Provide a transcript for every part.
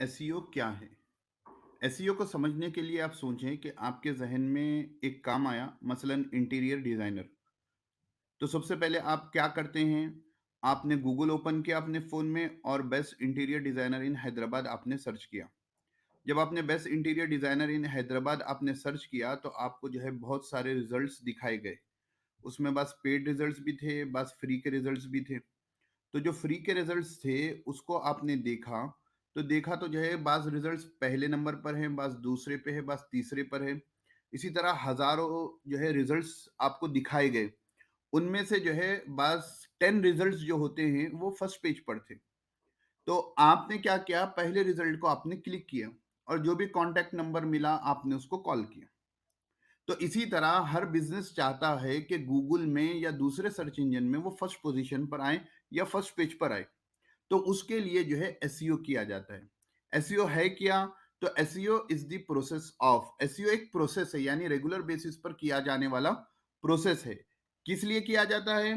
SEO क्या है? SEO को समझने के लिए आप सोचें कि आपके ज़हन में एक काम आया, मसलन इंटीरियर डिज़ाइनर। तो सबसे पहले आप क्या करते हैं? आपने गूगल ओपन किया अपने फ़ोन में और बेस्ट इंटीरियर डिज़ाइनर इन हैदराबाद आपने सर्च किया। जब आपने बेस्ट इंटीरियर डिज़ाइनर इन हैदराबाद आपने सर्च किया, तो आपको जो है बहुत सारे रिज़ल्ट्स दिखाए गए। उसमें बस पेड रिज़ल्ट्स भी थे, बस फ्री के रिज़ल्ट्स भी थे। तो जो फ्री के रिजल्ट्स थे उसको आपने देखा, तो देखा तो जो है बाज़ रिजल्ट्स पहले नंबर पर हैं, बाज़ दूसरे पे है, बाज़ तीसरे पर है। इसी तरह हज़ारों जो है रिजल्ट्स आपको दिखाए गए। उनमें से जो है बाज़ 10 रिजल्ट्स जो होते हैं वो फर्स्ट पेज पर थे। तो आपने क्या किया, पहले रिजल्ट को आपने क्लिक किया और जो भी कॉन्टैक्ट नंबर मिला आपने उसको कॉल किया। तो इसी तरह हर बिज़नेस चाहता है कि गूगल में या दूसरे सर्च इंजन में वो फर्स्ट पोज़ीशन पर आएँ या फर्स्ट पेज पर आएँ। तो उसके लिए जो है एसईओ किया जाता है। एसईओ है क्या? तो SEO is the process of, SEO एक प्रोसेस है, यानी रेगुलर बेसिस पर किया जाने वाला प्रोसेस है। किस लिए किया जाता है?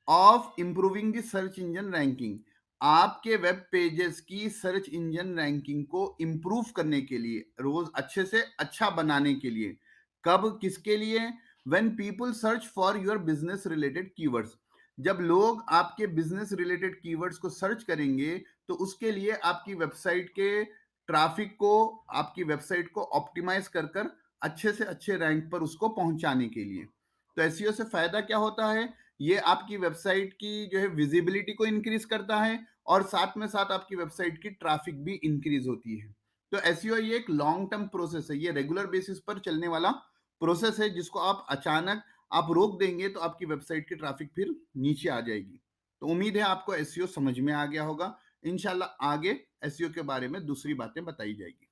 Of improving the search engine ranking. आपके वेब पेजेस की सर्च इंजन रैंकिंग को इंप्रूव करने के लिए, रोज अच्छे से अच्छा बनाने के लिए। कब, किसके लिए? When people search for your business related keywords. जब लोग आपके बिजनेस रिलेटेड कीवर्ड्स को सर्च करेंगे, तो उसके लिए आपकी वेबसाइट के ट्रैफिक को, आपकी वेबसाइट को ऑप्टिमाइज कर कर अच्छे से अच्छे रैंक पर उसको पहुंचाने के लिए। तो एसईओ से फायदा क्या होता है? ये आपकी वेबसाइट की जो है विजिबिलिटी को इंक्रीज करता है और साथ में साथ आपकी वेबसाइट की ट्रैफिक भी इंक्रीज होती है। तो एसईओ ये एक लॉन्ग टर्म प्रोसेस है, ये रेगुलर बेसिस पर चलने वाला प्रोसेस है, जिसको आप अचानक आप रोक देंगे तो आपकी वेबसाइट की ट्रैफिक फिर नीचे आ जाएगी। तो उम्मीद है आपको एसईओ समझ में आ गया होगा। इंशाल्लाह आगे एसईओ के बारे में दूसरी बातें बताई जाएगी।